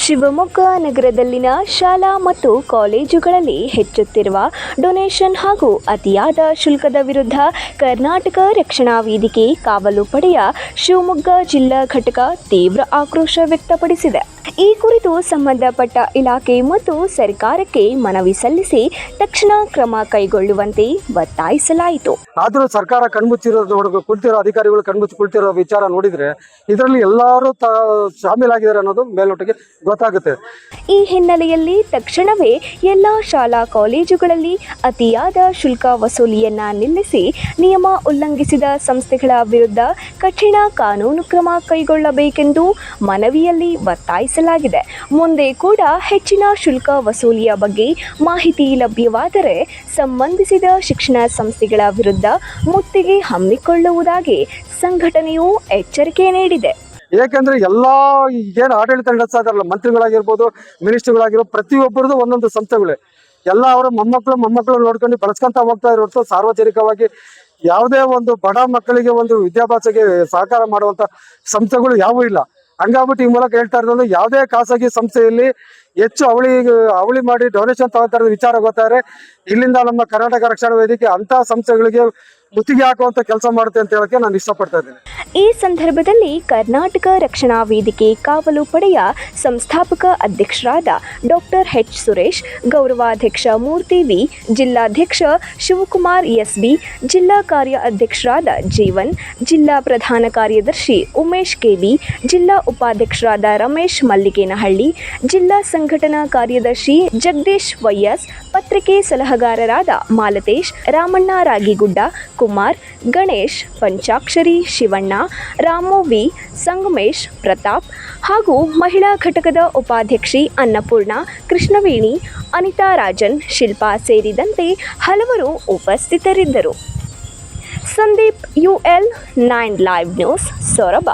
ಶಿವಮೊಗ್ಗ ನಗರದಲ್ಲಿನ ಶಾಲಾ ಮತ್ತು ಕಾಲೇಜುಗಳಲ್ಲಿ ಹೆಚ್ಚುತ್ತಿರುವ ಡೊನೇಷನ್ ಹಾಗೂ ಅತಿಯಾದ ಶುಲ್ಕದ ವಿರುದ್ಧ ಕರ್ನಾಟಕ ರಕ್ಷಣಾ ವೇದಿಕೆ ಕಾವಲು ಪಡೆಯ ಶಿವಮೊಗ್ಗ ಜಿಲ್ಲಾ ಘಟಕ ತೀವ್ರ ಆಕ್ರೋಶ ವ್ಯಕ್ತಪಡಿಸಿದೆ. ಈ ಕುರಿತು ಸಂಬಂಧಪಟ್ಟ ಇಲಾಖೆ ಮತ್ತು ಸರ್ಕಾರಕ್ಕೆ ಮನವಿ ಸಲ್ಲಿಸಿ ತಕ್ಷಣ ಕ್ರಮ ಕೈಗೊಳ್ಳುವಂತೆ ಒತ್ತಾಯಿಸಲಾಯಿತು. ಆದರೂ ಸರ್ಕಾರ ಕಣ್ಮುಚ್ಚಿರೋದು ಕುಳಿತಿರೋ ಅಧಿಕಾರಿಗಳು ಕಣ್ಮುಚ್ಚಿ ಕುಳಿತಿರೋ ವಿಚಾರ ನೋಡಿದ್ರೆ ಇದರಲ್ಲಿ ಎಲ್ಲರೂ ಶಾಮೀಲಾಗಿದ್ದಾರೆ ಅನ್ನೋದು ಮೇಲ್ನೋಟಕ್ಕೆ ಗೊತ್ತಾಗುತ್ತೆ. ಈ ಹಿನ್ನೆಲೆಯಲ್ಲಿ ತಕ್ಷಣವೇ ಎಲ್ಲ ಶಾಲಾ ಕಾಲೇಜುಗಳಲ್ಲಿ ಅತಿಯಾದ ಶುಲ್ಕ ವಸೂಲಿಯನ್ನ ನಿಲ್ಲಿಸಿ ನಿಯಮ ಉಲ್ಲಂಘಿಸಿದ ಸಂಸ್ಥೆಗಳ ವಿರುದ್ಧ ಕಠಿಣ ಕಾನೂನು ಕ್ರಮ ಕೈಗೊಳ್ಳಬೇಕೆಂದು ಮನವಿಯಲ್ಲಿ ಒತ್ತಾಯಿಸಲಾಗಿದೆ. ಮುಂದೆ ಕೂಡ ಹೆಚ್ಚಿನ ಶುಲ್ಕ ವಸೂಲಿಯ ಬಗ್ಗೆ ಮಾಹಿತಿ ಲಭ್ಯವಾದರೆ ಸಂಬಂಧಿಸಿದ ಶಿಕ್ಷಣ ಸಂಸ್ಥೆಗಳ ವಿರುದ್ಧ ಮುತ್ತಿಗೆ ಹಮ್ಮಿಕೊಳ್ಳುವುದಾಗಿ ಸಂಘಟನೆಯು ಎಚ್ಚರಿಕೆ ನೀಡಿದೆ. ಏಕೆಂದ್ರೆ ಎಲ್ಲಾ ಏನು ಆಡಳಿತ ನಡೆಸ್ತಾ ಇದಾರಲ್ಲ, ಮಂತ್ರಿಗಳಾಗಿರ್ಬೋದು, ಮಿನಿಸ್ಟರ್ಗಳಾಗಿರ್ಬೋದು, ಪ್ರತಿಯೊಬ್ಬರದು ಒಂದೊಂದು ಸಂಸ್ಥೆಗಳೇ ಎಲ್ಲ ಅವರ ಮೊಮ್ಮಕ್ಕಳು ನೋಡ್ಕೊಂಡು ಬಳಸ್ಕೊಂತ ಹೋಗ್ತಾ ಇರೋದು. ಸಾರ್ವಜನಿಕವಾಗಿ ಯಾವುದೇ ಒಂದು ಬಡ ಮಕ್ಕಳಿಗೆ ಒಂದು ವಿದ್ಯಾಭ್ಯಾಸಕ್ಕೆ ಸಹಕಾರ ಮಾಡುವಂತ ಸಂಸ್ಥೆಗಳು ಯಾವೂ ಇಲ್ಲ. ಹಂಗಾಗ್ಬಿಟ್ಟು ಈ ಮೂಲಕ ಹೇಳ್ತಾ ಇರೋದು, ಯಾವುದೇ ಖಾಸಗಿ ಸಂಸ್ಥೆಯಲ್ಲಿ ಹೆಚ್ಚು ಅವಳಿ ಮಾಡಿ ಡೊನೇಷನ್ ತಗೋತಾ ಇರೋದು ವಿಚಾರ ಗೊತ್ತಾರೆ. ಇಲ್ಲಿಂದ ನಮ್ಮ ಕರ್ನಾಟಕ ರಕ್ಷಣಾ ವೇದಿಕೆ ಅಂತ ಸಂಸ್ಥೆಗಳಿಗೆ ಮುತ್ತಿಗೆ ಹಾಕುವಂತ ಕೆಲಸ ಮಾಡುತ್ತೆ ಅಂತ ಹೇಳಕ್ಕೆ ನಾನು ಇಷ್ಟಪಡ್ತಾ ಇದ್ದೀನಿ. ಈ ಸಂದರ್ಭದಲ್ಲಿ ಕರ್ನಾಟಕ ರಕ್ಷಣಾ ವೇದಿಕೆ ಕಾವಲು ಪಡೆಯ ಸಂಸ್ಥಾಪಕ ಅಧ್ಯಕ್ಷರಾದ ಡಾಕ್ಟರ್ ಎಚ್ ಸುರೇಶ್, ಗೌರವಾಧ್ಯಕ್ಷ ಮೂರ್ತಿ ವಿ, ಜಿಲ್ಲಾಧ್ಯಕ್ಷ ಶಿವಕುಮಾರ್ ಎಸ್ಬಿ, ಜಿಲ್ಲಾ ಕಾರ್ಯ ಅಧ್ಯಕ್ಷರಾದ ಜೀವನ್, ಜಿಲ್ಲಾ ಪ್ರಧಾನ ಕಾರ್ಯದರ್ಶಿ ಉಮೇಶ್ ಕೆವಿ, ಜಿಲ್ಲಾ ಉಪಾಧ್ಯಕ್ಷರಾದ ರಮೇಶ್ ಮಲ್ಲಿಗೇನಹಳ್ಳಿ, ಜಿಲ್ಲಾ ಸಂಘಟನಾ ಕಾರ್ಯದರ್ಶಿ ಜಗದೀಶ್ ವೈಎಸ್, ಪತ್ರಿಕೆ ಸಲಹೆಗಾರರಾದ ಮಾಲತೇಶ್, ರಾಮಣ್ಣ ರಾಗಿಗುಡ್ಡ, ಕುಮಾರ್, ಗಣೇಶ್, ಪಂಚಾಕ್ಷರಿ, ಶಿವಣ್ಣ, ರಾಮು ವಿ, ಸಂಗಮೇಶ್, ಪ್ರತಾಪ್ ಹಾಗೂ ಮಹಿಳಾ ಘಟಕದ ಉಪಾಧ್ಯಕ್ಷಿ ಅನ್ನಪೂರ್ಣ, ಕೃಷ್ಣವೇಣಿ, ಅನಿತಾ ರಾಜನ್, ಶಿಲ್ಪಾ ಸೇರಿದಂತೆ ಹಲವರು ಉಪಸ್ಥಿತರಿದ್ದರು. Sandeep, UL9 live news, Soraba.